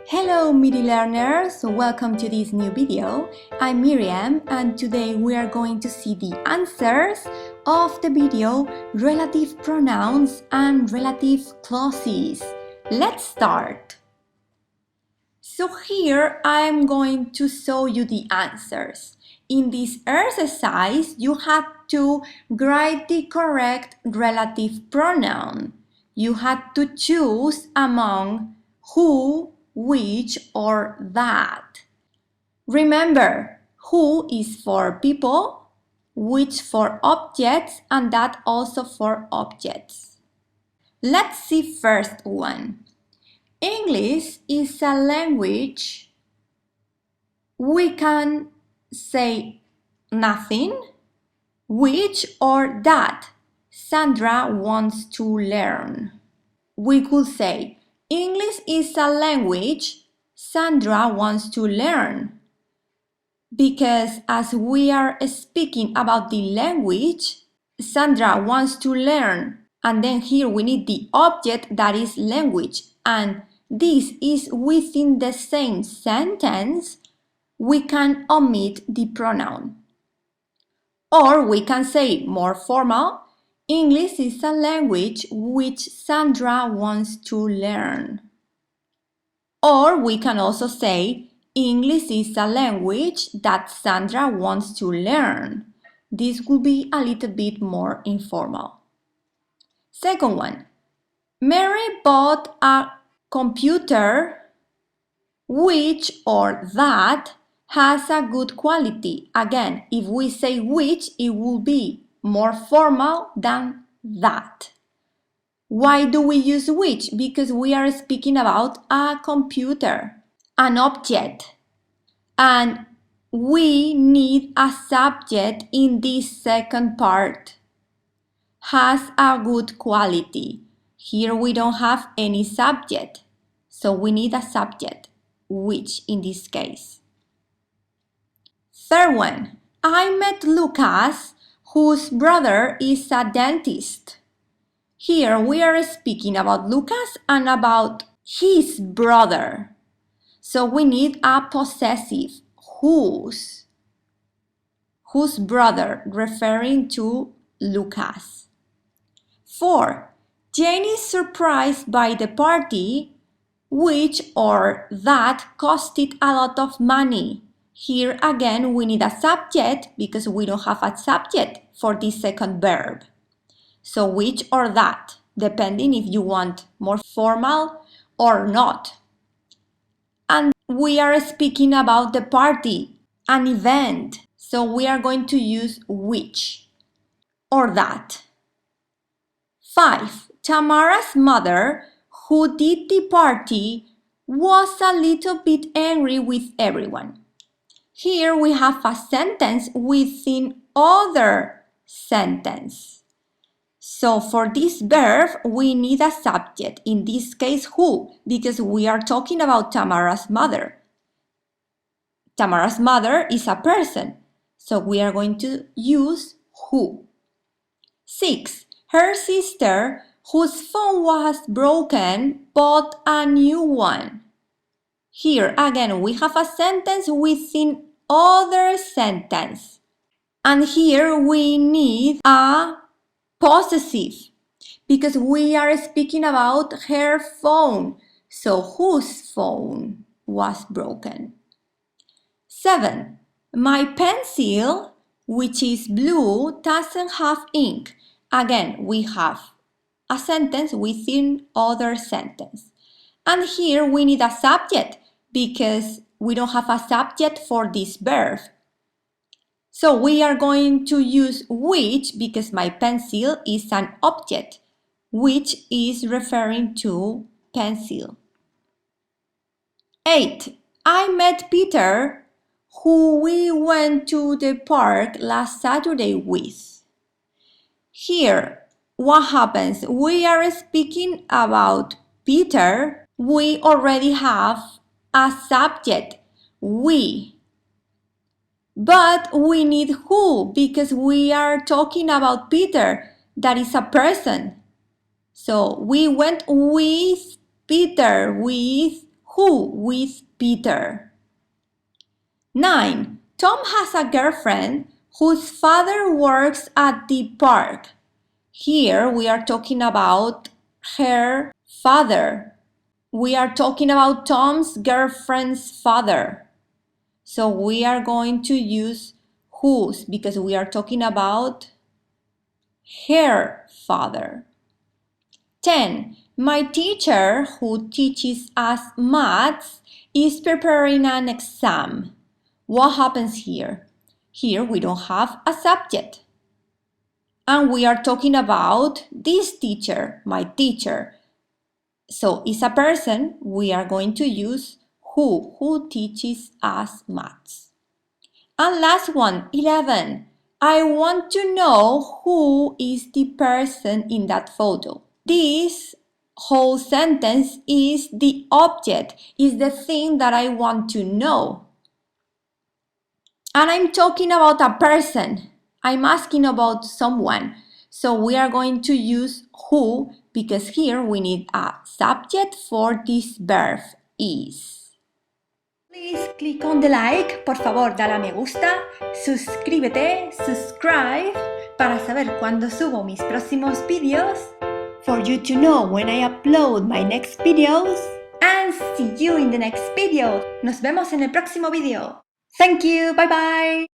Hello Miri learners, welcome to this new video. I'm Miriam and today we are going to see the answers of the video relative pronouns and relative clauses. Let's start. So here I'm going to show you the answers. In this exercise you had to write the correct relative pronoun. You had to choose among who, which, or that. Remember, who is for people, which for objects, and that also for objects. Let's see first one. English is a language. We can say nothing, which, or that Sandra wants to learn. We could say English is a language Sandra wants to learn. Because as we are speaking about the language, Sandra wants to learn. And then here we need the object that is language. And this is within the same sentence. We can omit the pronoun. Or we can say more formal, English is a language which Sandra wants to learn. Or we can also say, English is a language that Sandra wants to learn. This will be a little bit more informal. Second one, Mary bought a computer which or that has a good quality. Again, if we say which, it will be more formal than that. Why do we use which? Because we are speaking about a computer, an object, and we need a subject in this second part. Has a good quality. Here we don't have any subject, so we need a subject, which in this case. Third one, I met Lucas, whose brother is a dentist. Here we are speaking about Lucas and about his brother. So we need a possessive, whose brother, referring to Lucas. 4. Jane is surprised by the party, which or that costed a lot of money. Here again we need a subject because we don't have a subject for this second verb. So which or that, depending if you want more formal or not. And we are speaking about the party, an event. So we are going to use which or that. 5. Tamara's mother, who did the party, was a little bit angry with everyone. Here we have a sentence within other sentence. So for this verb, we need a subject, in this case who, because we are talking about Tamara's mother. Tamara's mother is a person, so we are going to use who. 6. Her sister, whose phone was broken, bought a new one. Here again we have a sentence within other sentence. And here we need a possessive because we are speaking about her phone. So whose phone was broken? 7. My pencil, which is blue, doesn't have ink. Again, we have a sentence within other sentence. And here we need a subject because we don't have a subject for this verb. So we are going to use which because my pencil is an object, which is referring to pencil. 8. I met Peter, who we went to the park last Saturday with. Here, what happens? We are speaking about Peter. We already have a subject, we. But we need who because we are talking about Peter, that is a person. So we went with Peter, with who with Peter. 9. Tom has a girlfriend whose father works at the park. Here we are talking about her father. We are talking about Tom's girlfriend's father. So we are going to use whose because we are talking about her father. 10. My teacher who teaches us maths is preparing an exam. What happens here? Here we don't have a subject. And we are talking about this teacher, my teacher. So it's a person, we are going to use who teaches us maths. And last one, 11. I want to know who is the person in that photo. This whole sentence is the object, is the thing that I want to know. And I'm talking about a person. I'm asking about someone. So we are going to use who because here we need a subject for this verb is. Please click on the like, por favor dale a me gusta, suscríbete, subscribe, para saber cuando subo mis próximos vídeos, for you to know when I upload my next videos, and see you in the next video. Nos vemos en el próximo video. Thank you, bye bye.